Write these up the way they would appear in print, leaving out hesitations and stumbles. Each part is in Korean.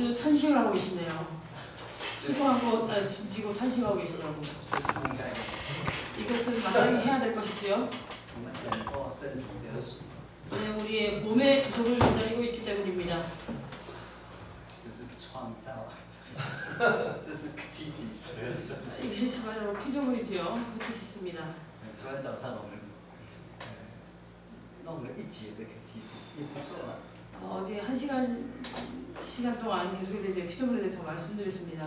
모두 탄식을 하고 계시네요. 수고하고 짐지고 탄식하고 계시냐고. 이것은 마땅히 해야 될 것이지요. 왜냐면 우리의 몸의 구속을 기다리고 있기 때문입니다. 이것이 바로 피조물이지요. 카테시스입니다. 어제 1시간 동안 계속해서 이제 피조물에 대해서 말씀드렸습니다.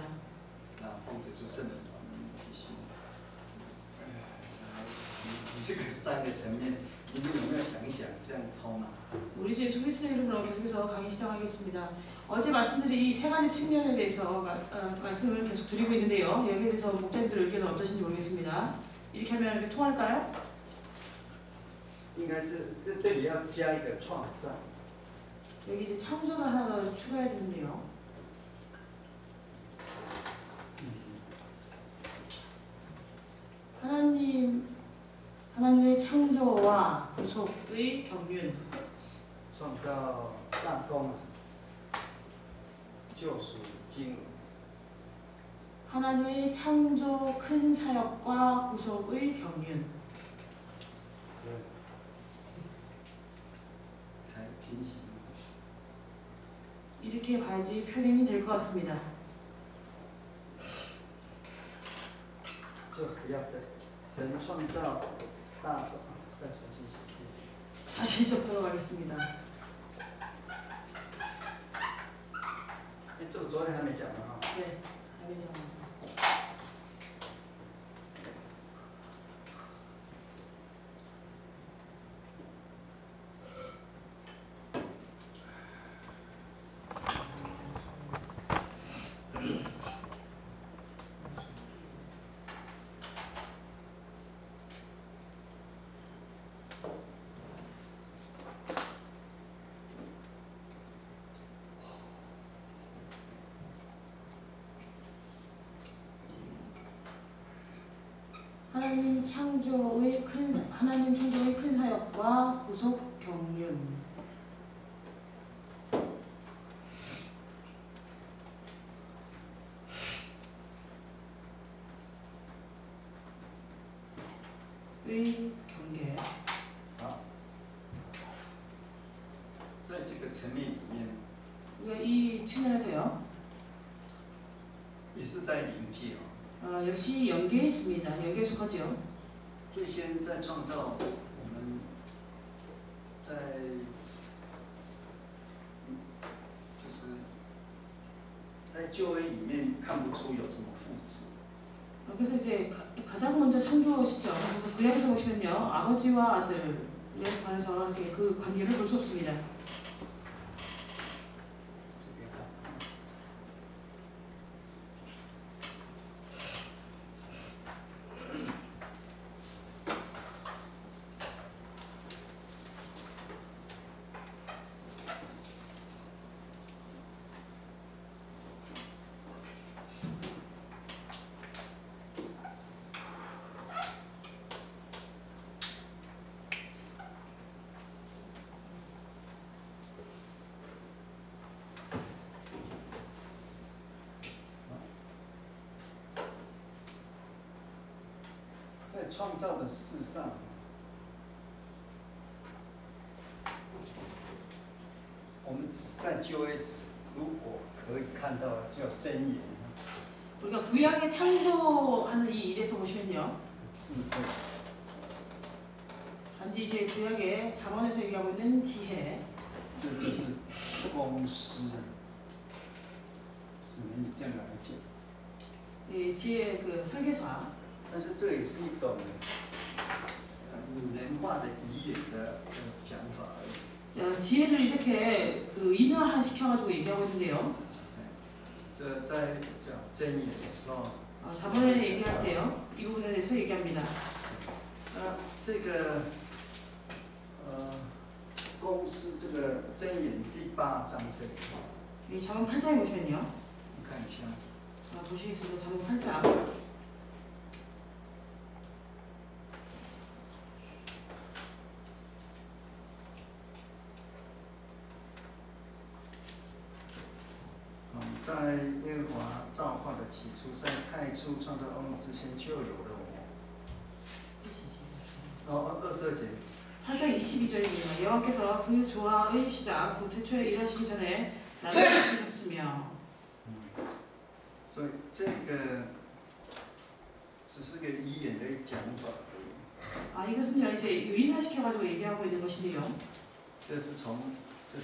우리 주 예수 그리스도의 이름으로 계속해서 강의 시작하겠습니다. 어제 말씀드린 이 세 가지 측면에 대해서 말씀을 계속 드리고 있는데요. 여기에 대해서 목사님들 의견은 어떠신지 모르겠습니다. 이렇게 하면 이렇게 통할까요? 应该是这里要加一个创造。 여기 이제 창조를 하나 더 추가해야 되는데요. 하나님의 창조와 구속의 경륜. 创造大功，救赎经。 하나님의 창조 큰 사역과 구속의 경륜. 이렇게 봐야지 표현이 될 것 같습니다. 就不要的，神创造大功，再重新写。 다시 적도록 하겠습니다. 这我昨天还没讲呢哈。 네, 알겠습니다. 하나님 창조의 큰 사역과 구속 경륜. 의 경계. 好，在这个层面里面， 우리가 이 측면에서요. 也是在灵界哦。 역시 연계에 있습니다. 연계에 속하죠. 最先在创造我们在就是在旧约里面看不出有什么父子。 그래서 이제 가장 먼저 창조시죠. 그래서 구약에서 보시면요, 아버지와 아들에 관해서 이렇게 그 관계를 볼 수 없습니다. 在创造的事上，我们在旧约如果可以看到，只有箴言、 우리가 구약의 창조하는 이 일에서 보시면요, 智慧， 단지 이제 구약의 잠언에서 얘기하고 있는 지혜, 这就是公司，只能以这样来讲。 이 지혜의 그 설계사. 但是这也是一种拟人化的语言的讲法而已。 지혜를 이렇게 그 인화화 시켜가지고 얘기하고 있는데요. 这在讲箴言的时候， 잠언에 얘기할 때요, 이 부분에 대해서 얘기합니다. 这个公司这个箴言第8章这里， 이 잠언 8장에 보시면요, 你看一下。 보시겠습니다. 잠언 8장. 在耶和华造化的起初，在太初创造万物之前就有了我。22节。 8장 22절입니다. 여호와께서 그 조화의 시작, 그 태초에 일하시기 전에 나를 지으셨으며. 所以这个只是个语言的讲法而已。 아, 이것은요 이제 유인화시켜가지고 얘기하고 있는 것인데요. 这是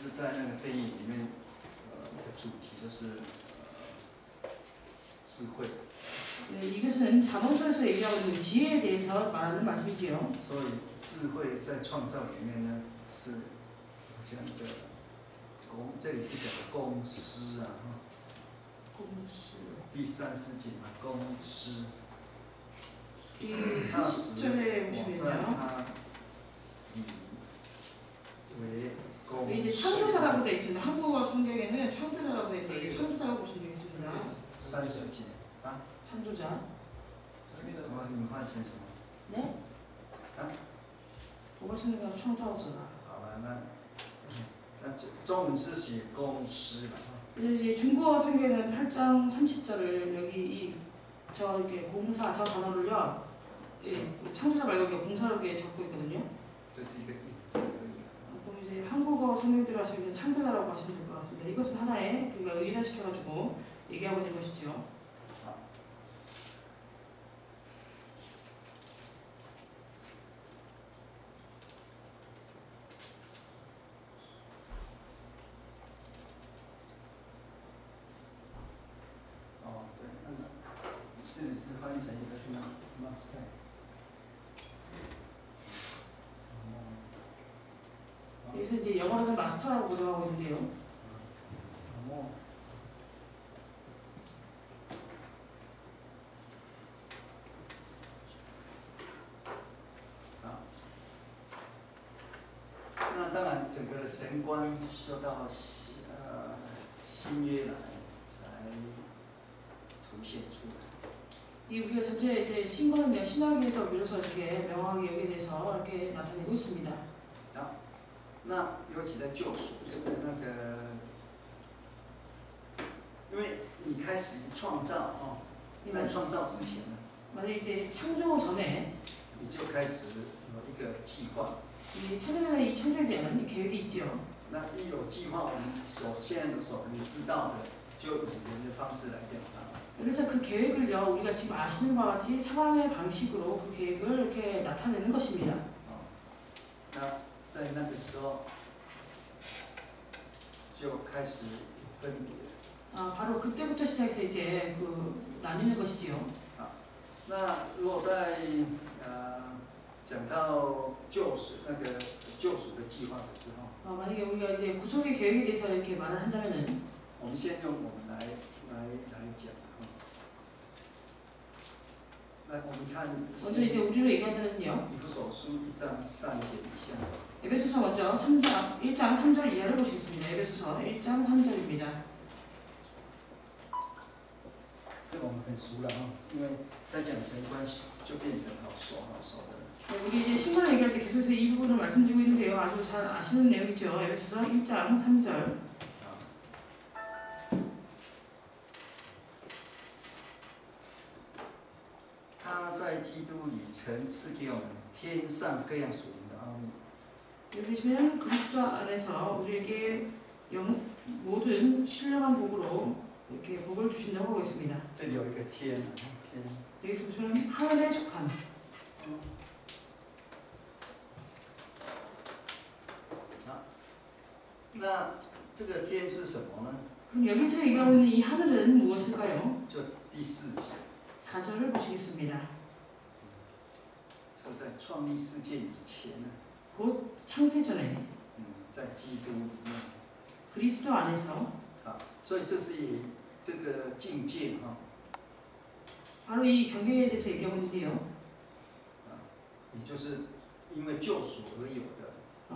在那个正义里面，一个主题就是智慧。 네, 이것은 자본서에서 얘기하고 있는 지혜에 대해서 말하는 말씀이지요. 所以智慧在创造里面呢，是好像一个这里是讲的公司啊，公司。第34节嘛，公司。 이 30절에 我 보시면요. 在他以为公 이제 창조자라고 되어 있습니다. 한국어 성경에는 창조자라고 되어 있는데 창조자라고 보시면 되겠습니다. 30节啊， 창조자. 怎么你换成什么？ 네? 아? 뭐가 쓰는 건 창조자잖아. 好吧，那中文是写公司嘛？ 이제 중국어 성경에는 8장 30절을 여기 저 이렇게 공사 저 단어를요. 예, 창조자 말고 이렇게 공사로 이렇게 적고 있거든요. 这是一个引子而已。 그럼 이제 한국어 성경대로 하시면 창조자라고 하시면 될 것 같습니다. 이것은 하나의 그가 의인화시켜가지고 얘기하고 있는 것이죠.这里是翻译成一个什么 master。 여기서 이제 영어로는 마스터라고 번역하고 있는데요.那当然，整个的神观就到新约来才凸显出来。 이 우리가 전체 이제 신거는요 신학에서 비로소 이렇게 명확하게 여기에 대해서 이렇게 나타내고 있습니다. 那尤其在救赎是那个，因为你开始创造哦，在创造之前呢， 만약 이제 창조 전에 你就开始有一个计划。 이 창조전에 이 창조에 대한 계획이 있지요. 那一有计划，我们现在你知道的，就以人的方式来表达。 그래서 그 계획을요 우리가 지금 아시는 바와 같이 사람의 방식으로 그 계획을 이렇게 나타내는 것입니다. 那在那个时候就开始分别。 아 바로 그때부터 시작해서 이제 그 나뉘는 것이지요. 那如果在讲到救赎的计划的时候， 만약에 우리가 이제 구속의 계획에 대해서 이렇게 말을 한다면은, 我们先用我们来讲。 来，我们看 먼저 이제 우리로 얘기한다면요. 以弗所书1章3节以下。 에베소서 먼저 1장 3절 이하를 보시겠습니다. 에베소서 1장 3절입니다. 这个我们很熟了哈，因为在讲神观就变成好熟的。 우리 이제 신문을 얘기할 때 계속해서 이 부분을 말씀드리고 있는데요. 아주 잘 아시는 내용이죠. 에베소서 1장 3절. 他在基督里曾赐给我们天上各样属灵的奥秘。 여기 보시면 그리스도 안에서 우리에게 모든 신령한 복으로 이렇게 복을 주신다고 하고 있습니다. 这里有一个天。 여기서 보시면 하늘에 속한. 那这个天是什么呢？ 그럼 여기서 얘기하고 있는 이 하늘은 무엇일까요? 就第4节。 4절을 보시겠습니다. 是在创立世界以前呢， 곧 창세 전에 在基督里面。 그리스도 안에서. 所以这是这个境界哈。 바로 이 경계에 대해서 얘기하고 있는데요. 也就是因为救赎而有的。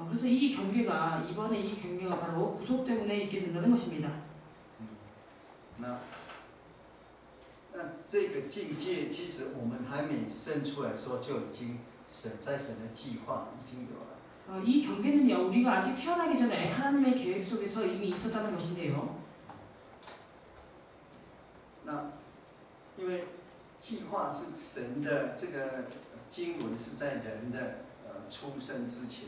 그래서 이 경계가 이번에 이 경계가 바로 구속 때문에 있게 된다는 것입니다. 那这个境界，其实我们还没生出来的时候，就已经在神的计划已经有了。 이 경계는요, 우리가 아직 태어나기 전에 하나님의 계획 속에서 이미 있었다는 것인데요. 因为计划是神的这个经纶是在人的出生之前。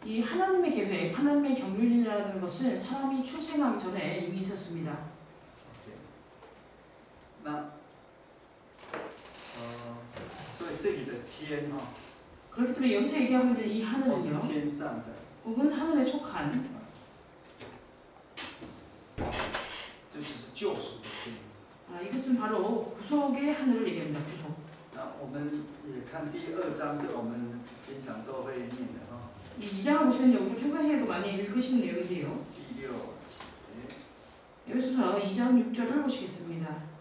이 하나님의 계획, 하나님의 경륜이라는 것은 사람이 출생하기 전에 이미 있었습니다. 那所以这里的天哈， 그렇기 때문에 여기서 얘기하고 있는 이 都是 하늘은요, 天上的， 혹은 하늘에 속한 这就是救赎的天。 이것은 바로 구속의 하늘을 얘기합니다. 구속. 那我们也看第2章，这我们平常都会念的哈。 이 2장을 보시면요, 우리 평상시에도 많이 읽으시는 내용인데요. 第6节， 여기서 2장 6절을 보시겠습니다.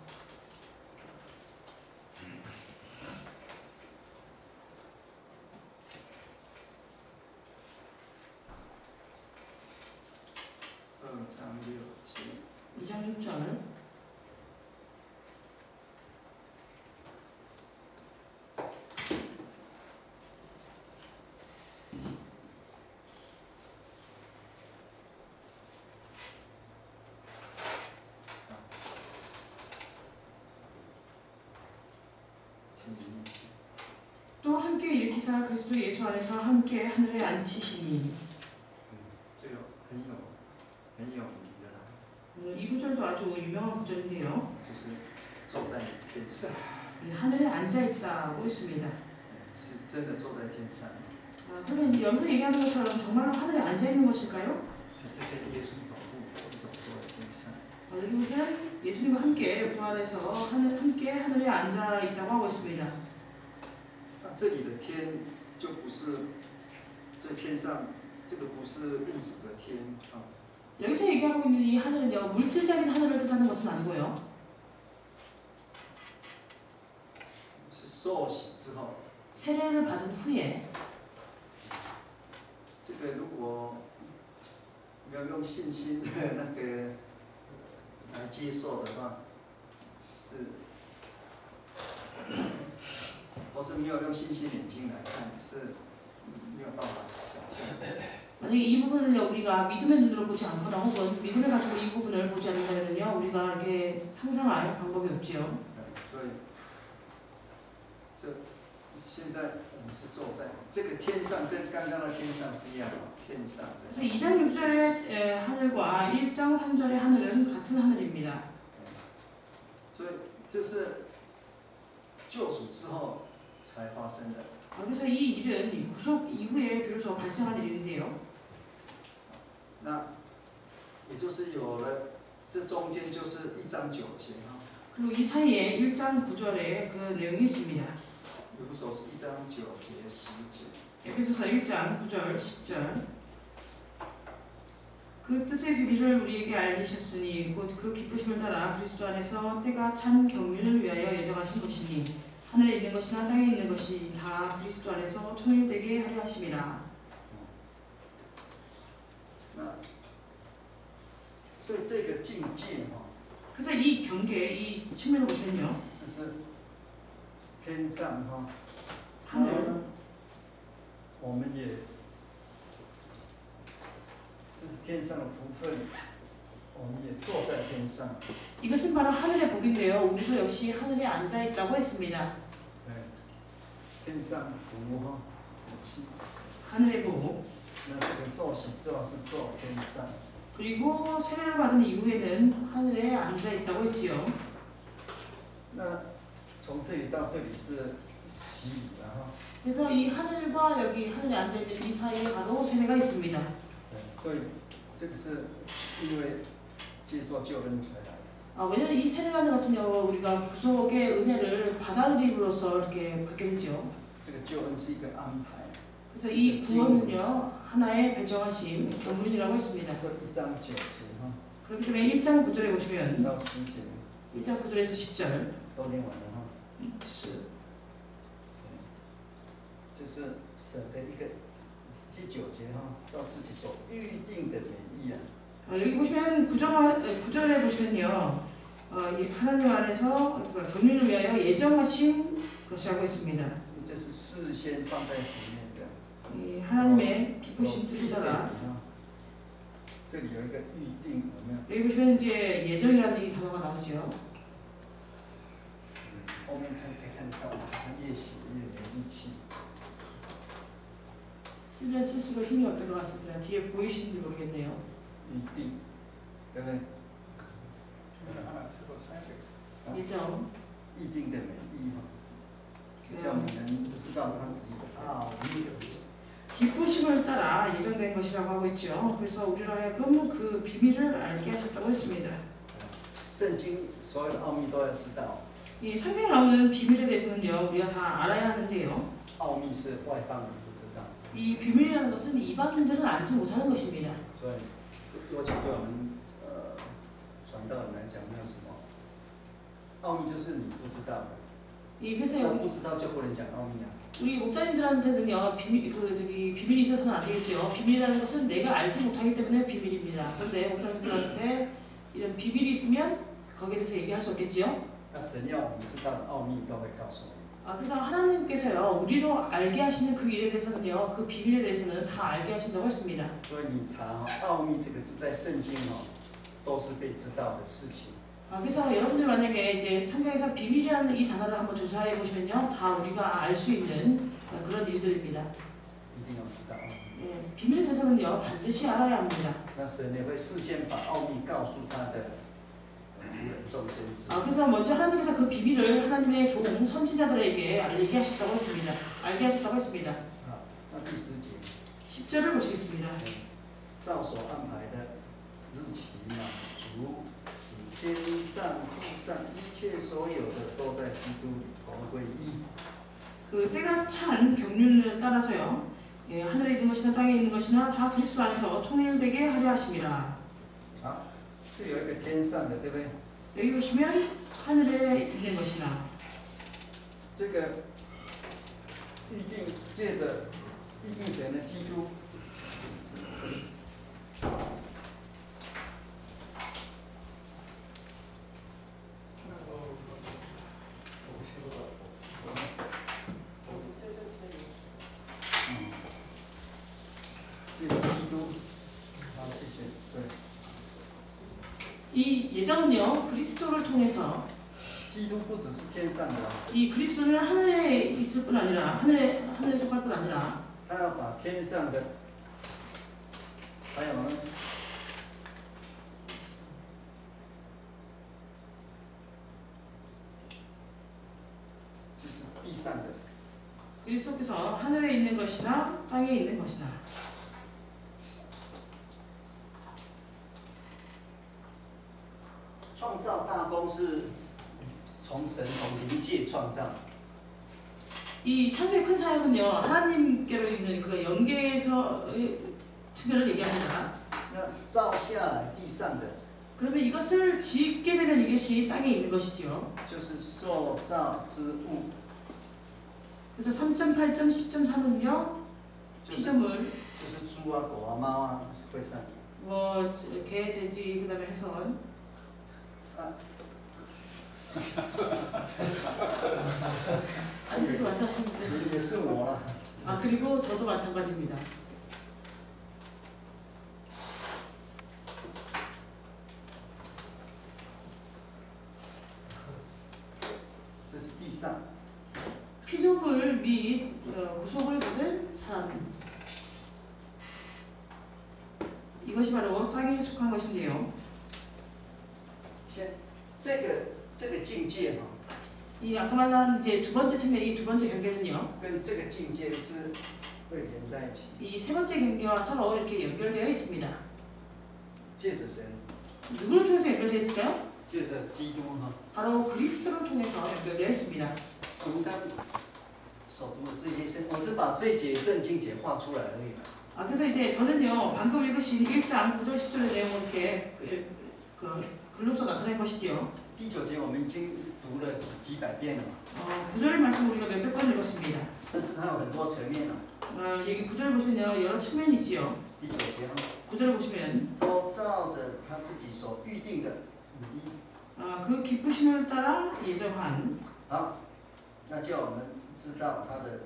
장 6절. 2장 6절. 또 함께 일으키사 그리스도 예수 안에서 함께 하늘에 앉히시니. 这个很有名的啦， 이 구절도 아주 유명한 구절인데요. 就是坐在天上， 하늘에 앉아있다고 있습니다. 是真的坐在天上。 그러면 여기서 얘기하는 것처럼 정말로 하늘에 앉아있는 것일까요? 这跟耶稣保护，这种坐在天上。 여기 보면 예수님과 함께 부활해서 함께 하늘에 앉아있다고 하고 있습니다. 那这里的天就不是在天上，这个不是物质的天啊。 여기서 얘기하고 있는 이 하늘은요, 물질적인 하늘을 뜻하는 것은 아니고요. 是受洗之后， 세례를 받은 후에 这个如果要用信心的那个来接受的话，是，或是没有用信心眼睛来看，是没有办法想象的。 만약에 이 부분을 우리가 믿음의 눈으로 보지 않거나 혹은 믿음을 가지고 이 부분을 보지 않는다면요, 우리가 이렇게 상상할 방법이 없지요. 所以，现在我们是坐在这个天上，跟刚刚的天上是一样的，天上的。 그래서 2장 6절의 하늘과 1장 3절의 하늘은 같은 하늘입니다. 所以这是救赎之后才发生的。 그래서 이 일은 이 구속 이후에 비로소 발생한 일인데요. 那也就是有了，这中间就是1章9节哈。 그리고 이 사이에 1장 9절에 그 내용이 있습니다. 有不说是1章9节10节。 에베소서 1장 9절 10절. 그 뜻의 비밀을 우리에게 알리셨으니 곧 그 기쁘심을 따라 그리스도 안에서 때가 찬 경륜을 위하여 예정하신 것이니 하늘에 있는 것이나 땅에 있는 것이 다 그리스도 안에서 통일되게 하려 하심이라. 那所以这个境界哈， 그래서 이 경계, 이 측면을 보면요, 就是天上哈， 하늘, 我们也，这是天上的福分，我们也坐在天上。 이것은 바로 하늘의 복인데요. 우리도 역시 하늘에 앉아 있다고 했습니다. 对，天上福哈，하늘의 복. 那这个受洗之后是坐天上。 그리고 세례를 받은 이후에는 하늘에 앉아 있다고 했지요. 那从这里到这里是洗礼了哈。 그래서 이 하늘과 여기 하늘에 앉아 있는 이 사이에 바로 세례가 있습니다. 对，所以这个是因为接受救恩才来。 왜냐하면 이 세례라는 것은요, 우리가 구속의 은혜를 받아들임으로써 이렇게 받게 되죠. 这个救恩是一个安排。 그래서 이 구원은요, 하나의 배정하심, 경륜이라고 했습니다. 所以1章9节哈， 그렇기 때문에 1장 9절에 보시면 到10节 1장 9절에서 10절 都念完了哈。是就是神的一个第9节哈，照自己所预定的美意啊。 여기 보시면 9절에 보시면요, 이 하나님 안에서 경륜을 위하여 예정하신 것이라고 했습니다. 这是事先放在前面的。 이 하나님의 기쁘신 뜻을 따라 这里有一个预定，有没有？ 여기 보시면 이제 예정이라는 이 단어가 나오죠. 后面可以看到，好像越写越没力气。 쓰면 쓸수록 힘이 없을 것 같습니다. 뒤에 보이시는지 모르겠네요. 预定，对不对？ 표면을 하나 새로 써야겠다. 예정. 预定的美意哈，叫你们知道它是一个奥秘。 기쁘심을 따라 예정된 것이라고 하고 있죠. 그래서 우리로 하여금 그 비밀을 알게 하셨다고 했습니다. 圣经所有的奥秘都要知道， 이 성경에 나오는 비밀에 대해서는요, 우리가 다 알아야 하는데요. 奥秘是外邦人不知道， 이 비밀이라는 것은 이방인들은 알지 못하는 것입니다. 所以尤其对我们传道人来讲，没有什么奥秘就是你不知道的， 그래서 那不知道就不能讲奥秘啊。 우리 목사님들한테는요, 비밀이 있어서는 안 되겠죠. 비밀이라는 것은 내가 알지 못하기 때문에 비밀입니다. 그런데 목사님들한테 이런 비밀이 있으면 거기에 대해서 얘기할 수 없겠지요. 那神要我们知道的奥秘都会告诉我们。 그래서 하나님께서요, 우리로 알게 하시는 그 일에 대해서는요, 그 비밀에 대해서는 다 알게 하신다고 했습니다. 所以你查奥秘这个字在圣经都是被知道的事情。 그래서 여러분들 만약에 이제 성경에서 비밀이라는 이 단어를 한번 조사해 보시면요, 다 우리가 알 수 있는 그런 일들입니다. 一定要知道奥秘。 예, 비밀에 대해서는요, 반드시 알아야 합니다. 那神也会事先把奥秘告诉他的仆人众先知。 그래서 먼저 하나님께서 그 비밀을 하나님의 종 선지자들에게 알게 하셨다고 했습니다. 알게 하셨다고 했습니다. 那第10节， 10절을 보시겠습니다. 照所安排的日期满足，使天上地上一切所有的都在基督里同归一。 그 때가 찬 경륜을 따라서요, 예, 하늘에 있는 것이나 땅에 있는 것이나 다 그리스도 안에서 통일되게 하려 하십니다. 好，这有一个天上的，对不对？ 여기 보시면 하늘에 있는 것이나 这个预定借着预定谁呢？基督。 借着基督，好，谢谢。对， 이 예정은요, 그리스도를 통해서 基督不只是天上的， 이 그리스도는 하늘에 있을 뿐 아니라 하늘에 속할 뿐 아니라 他要把天上的，还有呢，就是地上的， 그리스도께서 하늘에 있는 것이나 땅에 있는 것이나 创造大功是从神从灵界创造， 이 창조의 큰 사역은요, 하나님께로 있는 그 영계에서 측면을 얘기합니다. 那造下来地上的， 그러면 이것을 짓게 되면 이것이 땅에 있는 것이죠. 就是受造之物， 그래서 3.8점, 10.3은요, 就是 피조물, 就是猪啊、狗啊、猫啊会上。 뭐 개, 돼지, 그다음에 해선. 아니 그거 마찬가지입니다. 也是我了。 그리고 저도 마찬가지입니다. 这是地上， 피조물 및 구속을 받은 사람. 이것이 바로 땅에 속한 것인데요. 先这个境界哈， 이 아까 말한 이제 두 번째 측면, 이 두 번째 경계는요. 跟这个境界是会连在一起， 이 세 번째 경계와 서로 이렇게 연결되어 있습니다. 借着神， 누구를 통해서 연결되어 있을까요? 借着基督哈。 바로 그리스도를 통해서 연결되어 있습니다. 我们刚所读的这些圣，我是把这节圣经节画出来而已。 그래서 이제 저는요, 방금 읽으신 1장 9절 10절의 내용을 이렇게 글로서 나타낸 것이지요. 第9节我们已经读了几百遍了， 9절의 말씀 우리가 몇백 번 읽었습니다. 但是它有很多层面啊。 여기 9절을 보시면요, 여러 측면이 있지요. 第9节哈， 9절을 보시면 都照着他自己所预定的旨意。 그 기쁘심을 따라 예정한 好，那叫我们知道他的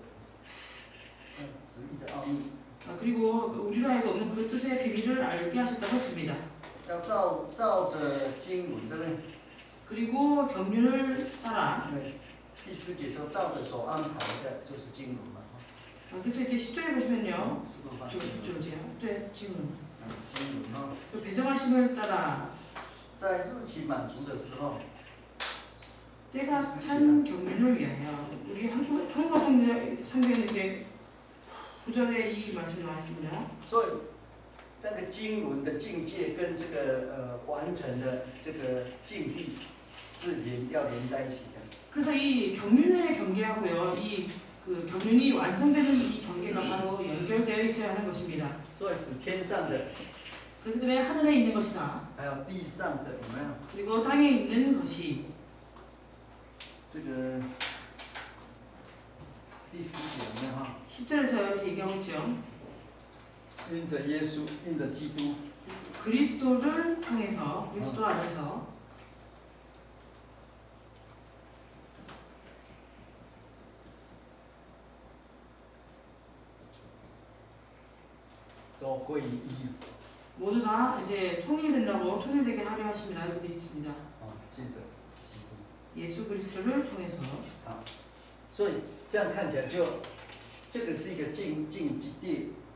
旨意的奥秘。 그리고 우리로 하여금 그 뜻의 비밀을 알게 하셨다고 했습니다. 要照着经文，对不对？ 그리고 경륜을 따라 对，第10节说照着所安排的，就是经纶嘛。 그래서 이제 10절에 보시면요. 是不是放 좀, 经纶？ 네, 지금 经纶哈， 그 배정하심을 따라 在日期满足的时候， 때가 찬 경륜을 위하여 우리 한국 성경에 이제 9절에 이 말씀 나왔습니다. 所以那个经纶的境界跟这个完成的这个境地是要连在一起的。 그래서 이 경륜의 경계하고요, 이 그 경륜이 완성되는 이 경계가 바로 연결되어 있어야 하는 것입니다. 所以使天上的 그렇기 때문에 하늘에 있는 것이나 还有地上的有没有？ 그리고 땅에 있는 것이 这个第10节有没有哈？ 10절에서 얘기하고 있죠. 因着耶稣，因着基督， 그리스도를 통해서 그리스도 안에서 都归于一。 모두 다 이제 통일된다고 통일되게 하려 하심이라 이렇게 되어 있습니다. 啊，借着基督。 예수 그리스도를 통해서 所以这样看起来就，这个是一个境界，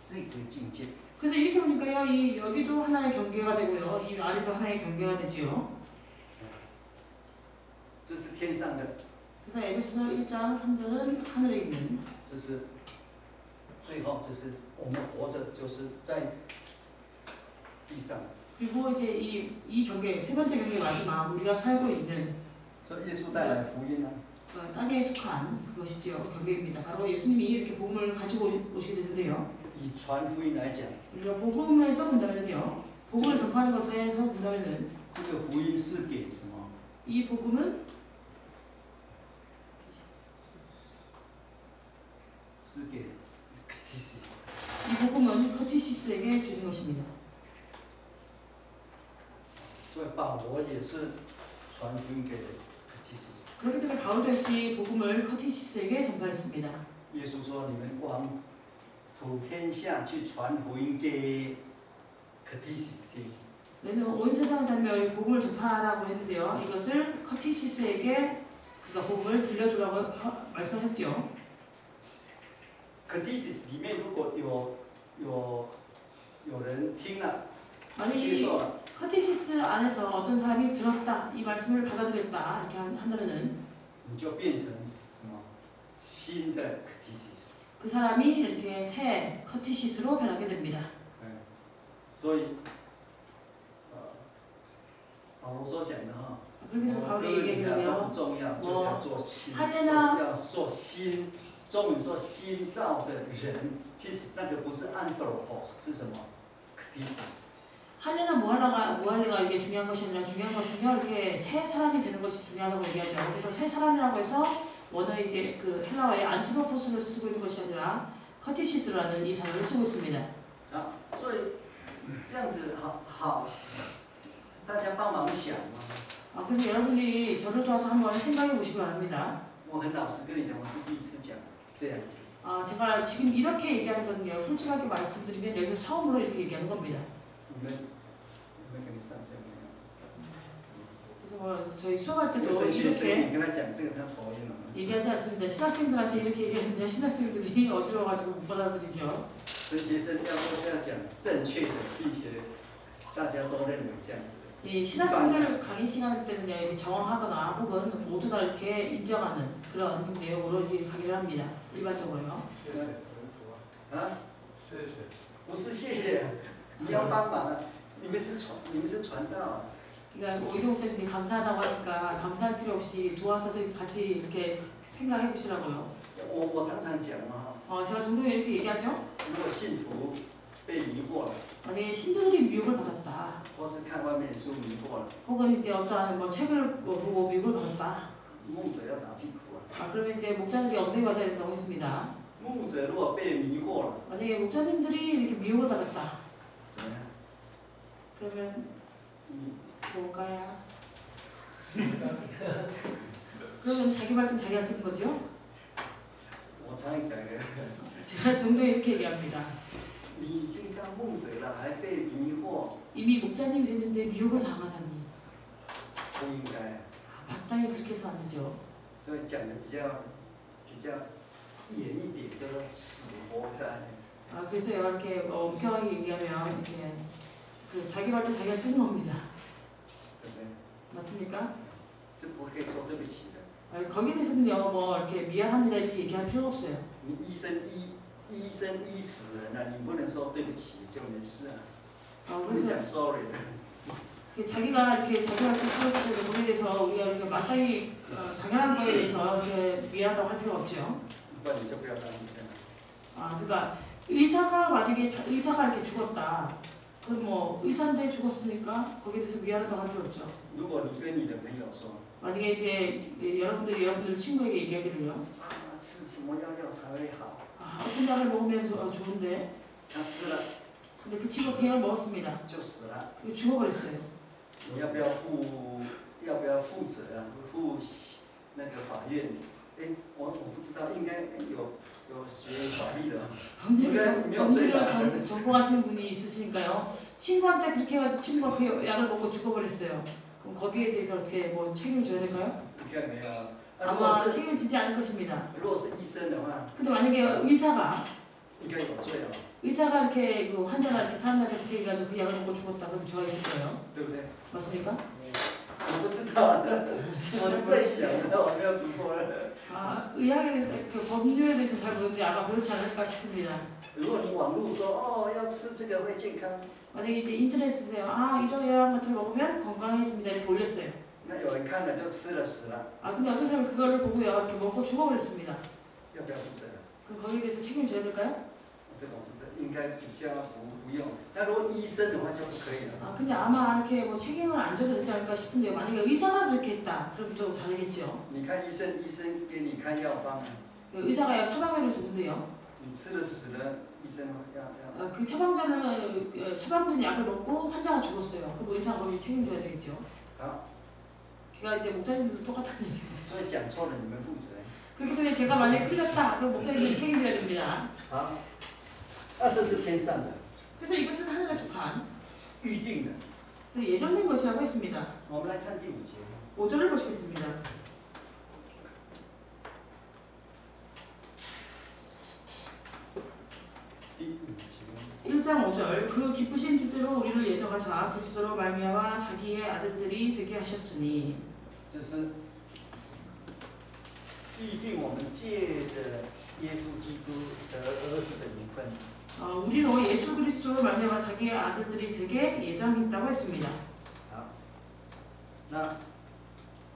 是一个境界。 그래서 이렇게 보니까요, 이 여기도 하나의 경계가 되고요, 이 아래도 하나의 경계가 되지요. 这是天上的， 그래서 에베소서 1장 3절은 하늘에 있는 这是最后，这是我们活着就是在地上。 그리고 이제 이 경계 세 번째 경계 마지막 우리가 살고 있는 所以耶稣带来福音啊， 땅에 속한 그것이지요. 경계입니다. 바로 예수님이 이렇게 복음을 가지고 오시게 되는데요. 以传福音来讲， 우리가 복음에서 본다면요, 복음을 전파하는 것에서 본다면은 这个福音是给什么？ 이 복음은 是给 Ctesis。 이 복음은 커티시스에게 주신 것입니다. 所以保罗也是传福音给 Ctesis。 그렇기 때문에 바울 역시 복음을 커티시스에게 전파했습니다. 耶稣说：“你们往普天下去传福音给 Ctesis 听。” 너희는 온 세상을 다니며 이 복음을 전파하라고 했는데요. 이것을 커티시스에게 그가 복음을 들려주라고 말씀하셨죠. Ctesis 里面如果有人听了， 만약 接 이 受了， 커티시스 안에서 어떤 사람이 들었다, 이 말씀을 받아들였다 이렇게 한다면은 你就变成什么新的 Ctesis。 그 사람이 이렇게 새 커티시스로 변하게 됩니다. 所以，保罗所讲的哈， 그렇게 哥 바울이 林的都 얘기하면요. 不重要，就是要做新， 哈 就 利娜是要做新。中文说新造的人，其实那个不是 anthropos， 是什么 ？Ctesis。 할례나 모할례가 이게 중요한 것이 아니라 중요한 것은요, 이렇게 새 사람이 되는 것이 중요하다고 얘기하죠. 그래서 새 사람이라고 해서 원어 이제 그 헬라어의 안트로포스를 쓰고 있는 것이 아니라 커티시스라는 이 단어를 쓰고 있습니다. 啊，所以这样子好，大家帮忙想嘛。 그래서 여러분이 저를 도와서 한번 생각해 보시기 바랍니다. 我很老实跟你讲，我是第一次讲这样子。 제가 지금 이렇게 얘기하는 거는요, 솔직하게 말씀드리면 여기서 처음으로 이렇게 얘기하는 겁니다. 你们给你上这个没有？ 그래서 뭐 저희 수업할 那 때도 个神学生， 이렇게 你跟他讲这个，他否认了。 얘기하지 않습니다. 신학생들한테 이렇게 얘기하는데 신학생들이 어지러워가지고 못 받아들이죠. 神学生要说要讲正确的，并且大家都认为这样子。 이 신학생들 강의 시간 때는 이렇게 정황하거나 혹은 모두 다 이렇게 인정하는 그런 내용으로 이렇게 강의를 합니다. 일반적으로요. 谢谢文福啊，啊，谢谢。不是谢谢，你要帮忙啊！你们是传道啊。 그러니까 오이동 선생님이 감사하다고 하니까 감사할 필요 없이 도와서 같이 이렇게 생각해 보시라고요. 我常常讲嘛， 제가 종종 이렇게 얘기하죠. 如果信徒被迷惑了， 만약에 신도들이 미혹을 받았다. 或是看外面书迷惑了， 혹은 이제 어떠한 뭐 책을 보고 미혹을 받았다. 牧者要打屁股啊！ 그러면 이제 목자들이 엉덩이 맞아야 된다고 했습니다. 牧者如果被迷惑了， 만약에 목자님들이 이렇게 미혹을 받았다. 怎么样？ 그러면 你 뭘까요? 그러면 자기 발등 자기가 찍은 거죠? 我常常讲的， 제가 종종 이렇게 얘기합니다. 你已经当牧者了，还被迷惑， 이미 목자님이 됐는데 미혹을 당하다니. 不应该。 마땅히 그렇게 해서 안 되죠. 所以讲的比较严一点，叫做死活该。 아, 그래서요, 이렇게 엄격하게 얘기하면 이렇게 그 자기 갈 때 자기가 찌는 겁니다. 对不对？ 맞습니까? 这不可以说对不起的。 거기에 대해서는요, 뭐 이렇게 미안합니다 이렇게 얘기할 필요가 없어요. 你医生医死人了，你不能说对不起就没事啊，不能 그래서 讲 sorry 的。 자기가 이렇게 자기한테 쓰여진 거에 대해서 우리가 이렇게 마땅히 당연한 거에 대해서 이렇게 미안하다고 할 필요가 없죠. 不然你就不要当医生了。 그러니까 의사가 만약에 의사가 이렇게 죽었다. 그럼 뭐 의사인데 죽었으니까 거기에 대해서 미안하다고 할 필요 없죠. 如果你跟你的朋友说， 만약에 이제 여러분들 친구에게 얘기하기를요. 啊，吃什么药才会好？ 어떤 약을 먹으면 좋은데. 他吃了 근데 그 친구가 그 약을 먹었습니다. 就死了， 그리고 죽어버렸어요. 你要不要负责啊？负那个法院？哎，我不知道，应该有学法律的。 법률을 전공하시는 분이 있으시니까요. 친구한테 그렇게 해가지고 친구가 그 약을 먹고 죽어버렸어요. 그럼 거기에 대해서 어떻게 뭐 책임을 져야 될까요? 应该没有啊。 아마 책임을 지지 않을 것입니다. 如果是医生的话， 근데 만약에 의사가 应该有罪哦， 이렇게 그 환자가 이렇게 사람한테 그렇게 해가지고 그 약을 먹고 죽었다 그럼 죄가 있을 거예요. 对不对？ 맞습니까? 我不知道，我是在想的，我没有读过。 의학에 대해서 그 법률에 대해서 잘 모르는데 아마 그렇지 않을까 싶습니다. 如果你网络说哦要吃这个会健康， 만약에 이제 인터넷에서요. 이런 약 같은 거 먹으면 건강해집니다 이렇게 올렸어요. 那有人看了就吃了死了， 근데 어떤 사람이 그거를 보고요. 이렇게 먹고 죽어버렸습니다. 要不要负责？ 그럼 거기에 대해서 책임져야 될까요? 这个我不知道，应该比较不用。那如果医生的话就不可以了。 근데 아마 이렇게 뭐 책임을 안 져도 되지 않을까 싶은데요. 만약에 의사가 그렇게 했다. 그럼 좀 다르겠죠. 你看医生给你看药方啊， 의사가 처방약을 주는데요. 你吃了死了，医生要。 그 처방된 약을 먹고 환자가 죽었어요. 그럼 의사가 거기 책임져야 되겠죠. 好， 그러니까 이제 목사님들도 똑같은 얘기예요. 所以讲错了你们负责。 그렇기 때문에 제가 만약에 틀렸다. 그럼 목사님들이 책임져야 됩니다. 好，这是天上的 그래서 이것은 하늘에 속한 预定的。 그래서 예정된 것이라고 했습니다. 我们来看第5节。 5절을 보시겠습니다.第5节。 1장 5절 그 기쁘신 뜻대로 우리를 예정하사 그리스도로 말미암아 자기의 아들들이 되게 하셨으니 就是预定我们借着耶稣基督得儿子的名分。 우리로 예수 그리스도로 말미암아 자기의 아들들이 되게 예정했다고 했습니다. 好，那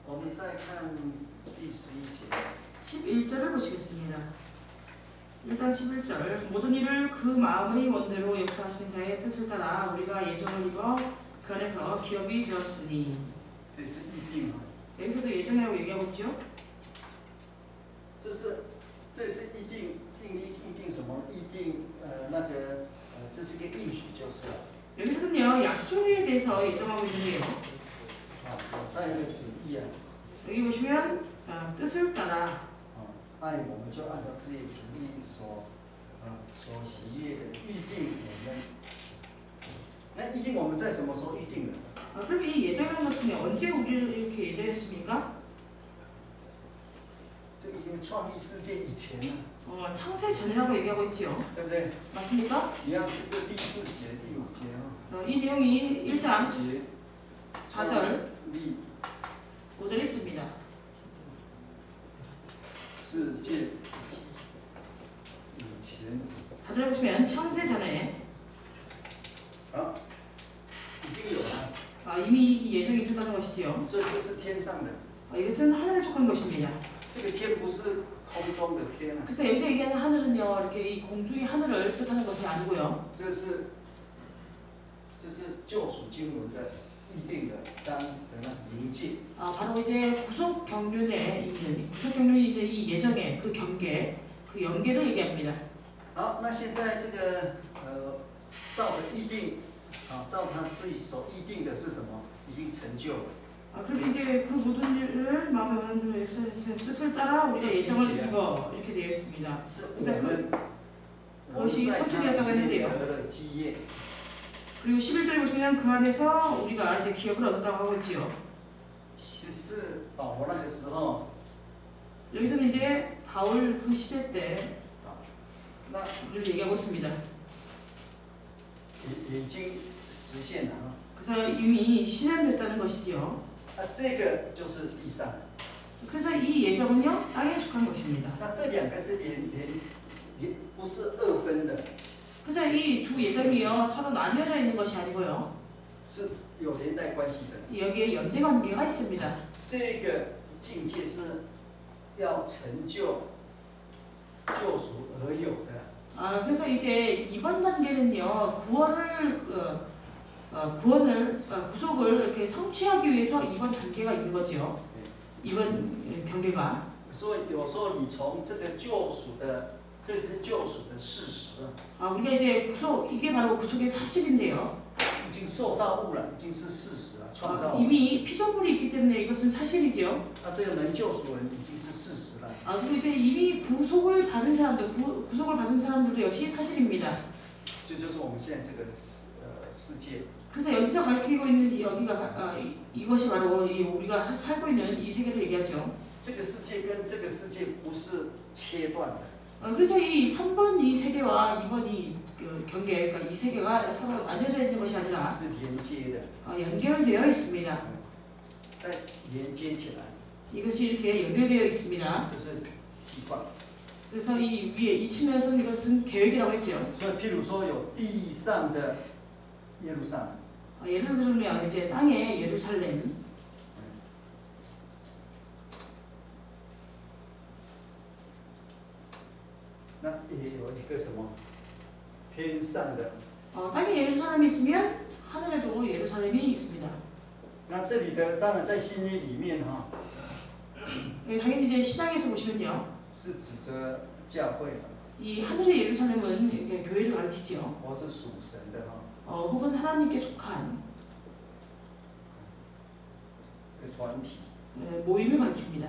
我们再看第11节。 11절을 보시겠습니다. 1장 11절 모든 일을 그 마음의 원대로 역사하신 자의 뜻을 따라 우리가 예정을 입어 그 안에서 기업이 되었으니 这是预定啊， 여기서도 예정이라고 얘기하고 있죠. 这是预定什么？预定这是个应许就是了。 여기서는요 약속에 대해서 예정하고 있는데요. 按一个旨意啊， 여기 보시면 뜻을 따라 爱我们就按照自己旨意所喜悦的预定我们。那预定我们在什么时候预定的？ 그럼 이 예정이라는 것은 언제 우리를 이렇게 예정했습니까? 这已经创立世界以前了， 창세 전이라고 얘기하고 있지요. 对不对？ 맞습니까? 你要这第4节、第5节啊。 이 내용이 1장 节 4절 立 5절에 있습니다. 世界以前， 4절 보시면 창세 전에 好，已经有了， 이미 이 예정이 있었다는 것이지요. 所以这是天上的。 이것은 하늘에 속한 것입니다. 这个天不是空中的天啊， 그래서 여기서 얘기하는 하늘은요, 이렇게 이 공중의 하늘을 뜻하는 것이 아니고요. 这是救赎经纶的预定的当的那灵界。 바로 이제 구속 경륜에 있는 이 예정의 그 경계, 그 연계를 얘기합니다. 好，那现在这个照着预定，照他自己所预定的是什么？已经成就了。 그럼 이제 그 모든 일을 마음의 뜻을 따라 우리가 예정을 입어 이렇게 되어 있습니다. 我们在他里面得了基业。 그리고 11절에 보시면 그 안에서 우리가 이제 기업을 얻었다고 하고 있지요. 是保罗那个时候， 여기서는 이제 바울 그 시대 때 那 우리를 얘기하고 있습니다. 已经实现了啊。 그래서 이미 실현됐다는 것이지요. 这个就是地上， 그래서 이 예정은요 땅에 속한 것입니다. 那这两个是不是二分的， 그래서 이 두 예정이요 서로 나뉘어져 있는 것이 아니고요. 是有连带关系的。 여기에 연대 관계가 있습니다. 这个境界是要成就救赎而有的。 그래서 이제 이번 단계는요 구속을 이렇게 성취하기 위해서 이번 단계가 있는 거죠. 이번 경계가. 所以有时候你从这个救赎的，这是救赎的事实， 우리가 이제 이게 바로 구속의 사실인데요. 已经受造物了，已经是事实了，创造物。 이미 피조물이 있기 때문에 이것은 사실이죠. 那这个能救赎人已经是事实了。 그리고 이제 이미 구속을 받은 사람들, 구속을 받은 사람들도 역시 사실입니다. 这就是我们现在这个世界。 그래서 여기서 가르치고 있는 이것이 바로 우리가 살고 있는 이 세계를 얘기하죠. 这个世界跟这个世界不是切断的。 그래서 이 3번 이 세계와 2번 이 경계, 그러니까 이 세계가 서로 나뉘어져 있는 것이 아니라 是连接的， 연결되어 있습니다. 再连接起来， 이것이 이렇게 연결되어 있습니다. 这是计划。 그래서 이 위에 이 측면에서는 이것은 계획이라고 했죠. 所以，譬如说有地上的耶路撒冷， 예를 들면 이제 땅의 예루살렘, 那也有一个什么天上的。 땅에 예루살렘이 있으면 하늘에도 예루살렘이 있습니다. 那这里的当然在新约里面哈， 당연히 이제 신앙에서 보시면요, 是指着教会的， 이 하늘의 예루살렘은 이렇게 교회를 가리키죠. 或是属神的哈， 혹은 하나님께 속한 的团体。 모임을 가리킵니다.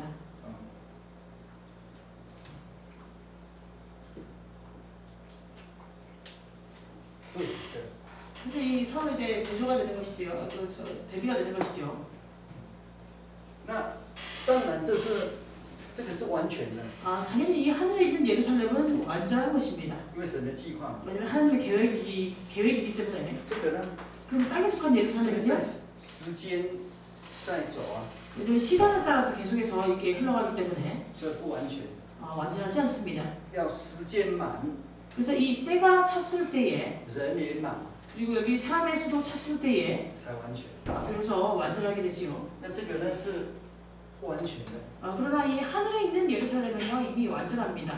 对的。 그래서 이 서로 이제 대조가 되는 것이죠. 대비가 되는 것이죠. 那当然这个是完全的， 당연히 이 하늘에 있는 예루살렘은 완전한 것입니다. 因为神的计划。 왜냐하면 하나님의 계획이기 때문에. 这个呢， 그럼 땅에 속한 因为 예루살렘은요, 是时间在走啊， 왜냐면 시간을 따라서 계속해서 이렇게 흘러가기 때문에 所以不完全， 완전하지 않습니다. 要时间满， 그래서 이 때가 찼을 때에, 人也满， 그리고 여기 사람의 수도 찼을 때에, 才完全。 그래서 완전하게 되지요. 那这个呢是完全的， 그러나 이 하늘에 있는 예루살렘은요 이미 완전합니다.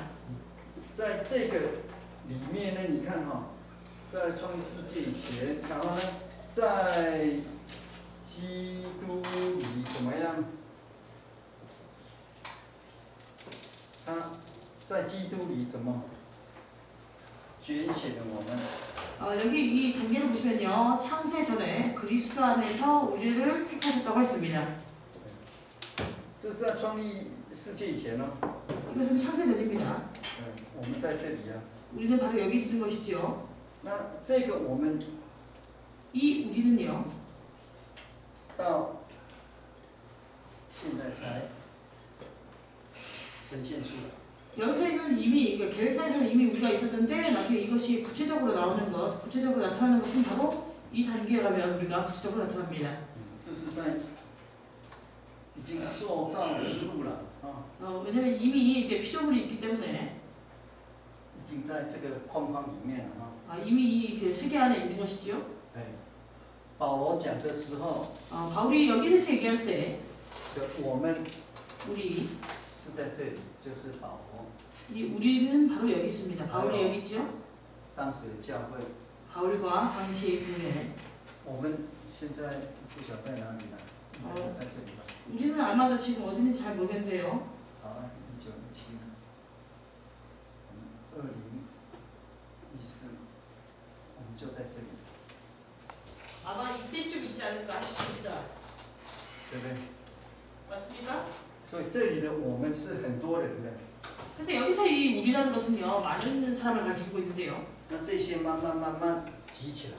在这个里面呢，你看哈、在创世界以前，然后呢，在基督里怎么样？他在基督里怎么拣选了我们？ 여기 이 단계를 보시면요, 창세 전에 그리스도 안에서 우리를 택하셨다고 했습니다. 这是在创立世界以前呢、 이것은 창세 전입니다. 我们在这里啊。 우리는 바로 여기 있는 것이죠. 那这个我们 이 우리는요, 到现在才呈现出来。 여기서는 이미 계획사에서는 이미 우리가 있었는데 나중에 이것이 구체적으로 나오는 것, 구체적으로 나타나는 것은 바로 이 단계에 가면 우리가 구체적으로 나타납니다. 这是在已经塑造之路了啊， 왜냐면 이미 이제 피조물이 있기 때문에 已经在这个框框里面了啊。 이미 이제 세계 안에 있는 것이죠. 哎，保罗讲的时候， 바울이 여기에서 얘기할 때 我们 우리 是在这里，就是保罗 이 우리는 바로 여기 있습니다. 바울이 여기 있죠. 当时的教会， 바울과 당시의 교회. 我们现在不晓得在哪里了，应该是在这里吧。 우리는 아마도 지금 어딘지 잘 모르겠는데요. 好，1917，2014，我们就在这里， 아마 이때쯤 있지 않을까 싶습니다. 对不对？ 맞습니까? 所以这里的我们是很多人的。 그래서 여기서 이 우리라는 것은요, 많은 사람을 가리키고 있는데요. 那这些慢慢集起来，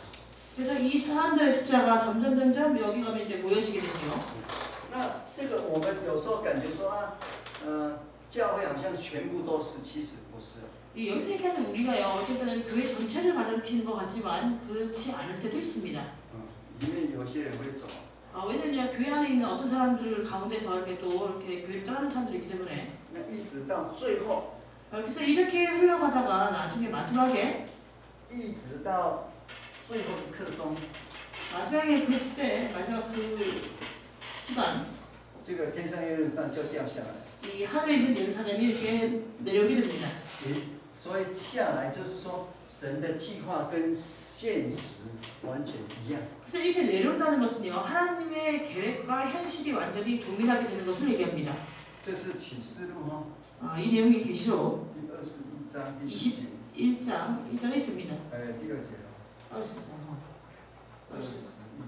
그래서 이 사람들의 숫자가 점점 여기 가면 이제 모여지게 되죠. 那这个我们有时候感觉说啊，教会好像全部都是，其实不是。 이 여기서 얘기하는 우리가요, 어쨌든 교회 전체를 가리키는 것 같지만 그렇지 않을 때도 있습니다. 里面有些人会走， 왜냐면 교회 안에 있는 어떤 사람들 가운데서 이렇게 또 이렇게 교회를 떠나는 사람들이 있기 때문에 那一直到最后， 그래서 이렇게 흘러가다가 나중에 마지막에 一直到最后一刻钟， 마지막에 그때 마지막 그 시간 这个天上耶路撒冷就掉下来。 이 하늘에 있는 예루살렘이 이렇게 내려오게 됩니다. 所以下来就是说，神的计划跟现实完全一样。 그래서 이렇게 내려온다는 것은요, 하나님의 계획과 현실이 완전히 동일하게 되는 것을 얘기합니다. 这是启示录이 내용이 계시록 第21章第 21장 1절에 있습니다. 第2节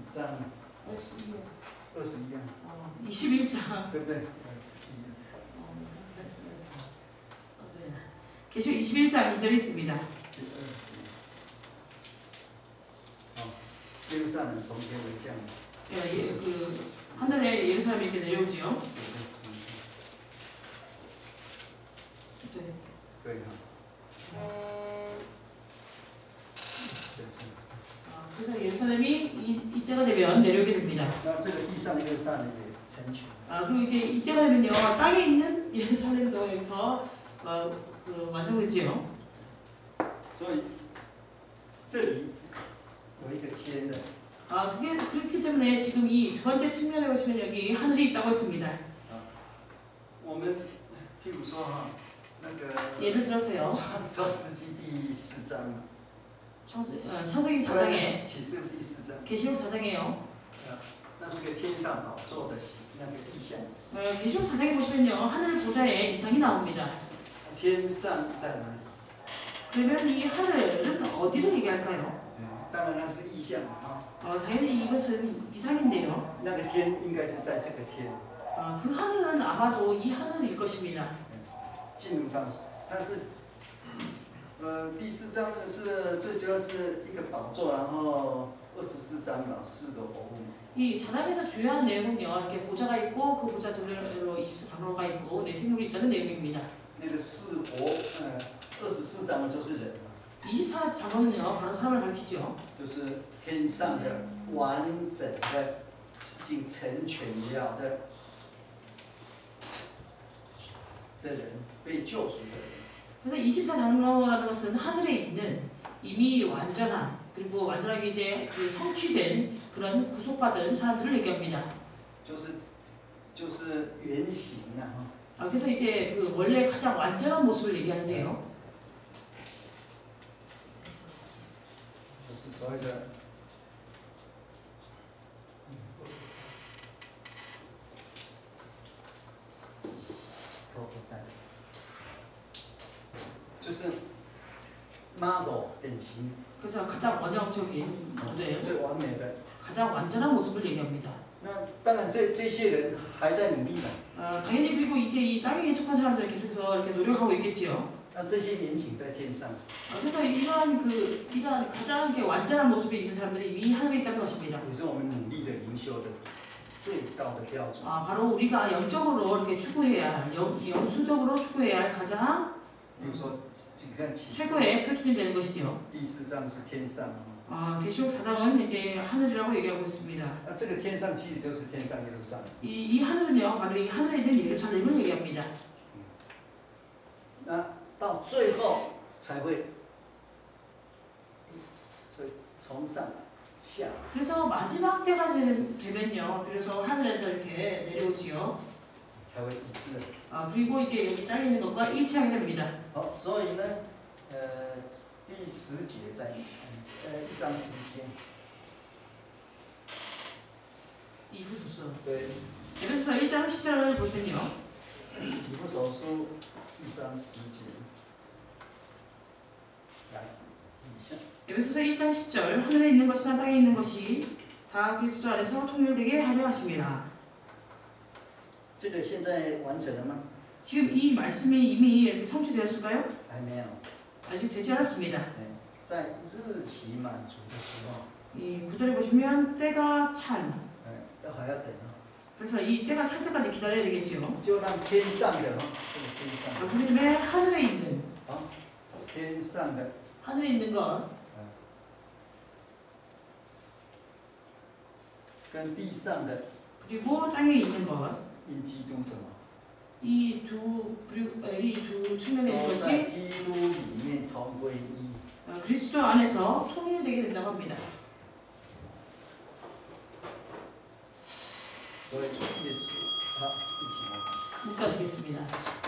21장 21장 对不对？ 계시록 21장 2절에 있습니다. 耶路撒冷从天而降。 그 하늘에 예루살렘이 이렇게 내려오지요. 对。 对哈。 그래서 예루살렘이 이때가 되면 내려오게 됩니다. 那这个地上的耶路撒冷也成全。 그리고 이제 이때가 되면요, 땅에 있는 예루살렘도 여기서 완성되지요. 所以这里有一个天的。 그게 그렇기 때문에 지금 이 두 번째 측면에 보시면 여기 하늘이 있다고 했습니다. 我们譬如说那个 예를 들어서요. 创世纪第4章。 창세기 4장에 启示录第4章。 계시록 4장에요. 那是个天上宝座的那个意象。 계시록 4장에 보시면요, 하늘 보좌에 이상이 나옵니다. 天上在哪里？ 그러면 이 하늘은 어디를 얘기할까요? 当然那是意象당연히 이것은 이상인데요. 那个天应该是在这个天。 그 하늘은 아마도 이 하늘일 것입니다. 进入到，但是，第4章是最主要是一个宝座，然后24长老4个活物。 이 4장에서 주요한 내용은요, 이렇게 보좌가 있고 그 보좌 주변으로 24장로가 있고 내 생물이 있다는 내용입니다. 那个24长老就是人。 24장로는요, 바로 사람을 가리키죠. 就是天上的完整的、已经成全了的人，被救赎的人。 그래서 24장로라는 것은 하늘에 있는 이미 완전한 그리고 완전하게 이제 그 성취된 그런 구속받은 사람들을 얘기합니다. 就是原型啊。 그래서 이제 그 원래 가장 완전한 모습을 얘기하는데요. 就是所谓的。 就是 model 典型， 그래서 가장 원형적인 모델, 最完美的。 가장 완전한 모습을 얘기합니다. 那当然这些人还在努力呢。 당연히 그리고 이제 이 땅에 계속한 사람들은 계속해서 이렇게 노력하고 있겠지요. 那这些原型在天上。 그래서 이러한 가장 이렇게 완전한 모습이 있는 사람들이 이미 하늘에 있다는 것입니다. 也是我们努力的灵修的最高的标准。 바로 우리가 영적으로 이렇게 추구해야 할, 영수적으로 추구해야 할 가장 比如说，你看启示 최고의 표준이 되는 것이죠. 第4章是天上。 계시록 4장은 이제 하늘이라고 얘기하고 있습니다. 那这个天上其实就是天上耶路撒冷。 이 하늘은요, 바로 이 하늘에 있는 예루살렘을 얘기합니다. 那到最后才会，所以从上下。 그래서 마지막 때가 되면요, 그래서 하늘에서 이렇게 내려오지요. 才会一致。 그리고 이제 여기 땅에 있는 것과 일치하게 됩니다. 好，所以呢，第10节在1章10节。 이후소서. 对。 에베소서 1장 10절을 보시면요. 以弗所书1章10节。来，以下。 에베소서 1장 10절 하늘에 있는 것이나 땅에 있는 것이 다 그리스도 안에서 통일되게 하려 하심이라. 这个现在完成了吗？ 지금 이 말씀이 이미 성취되었을까요? 还没有。 아직 되지 않았습니다. 在日期满足的时候， 이 9절에 보시면 때가 참, 要还要等啊。 그래서 이 때가 찰 때까지 기다려야 되겠죠. 就让天上的哦，这个天上的 하나님의 하늘에 있는 天上的 하늘에 있는 것 跟地上的 그리고 땅에 있는 것 因基督怎么？ 이 두 측면에 있는 都在 것이 基督里面同归一。 그리스도 안에서 통일되게 된다고 합니다. 所以耶稣，好，一起来。 묶어지겠습니다.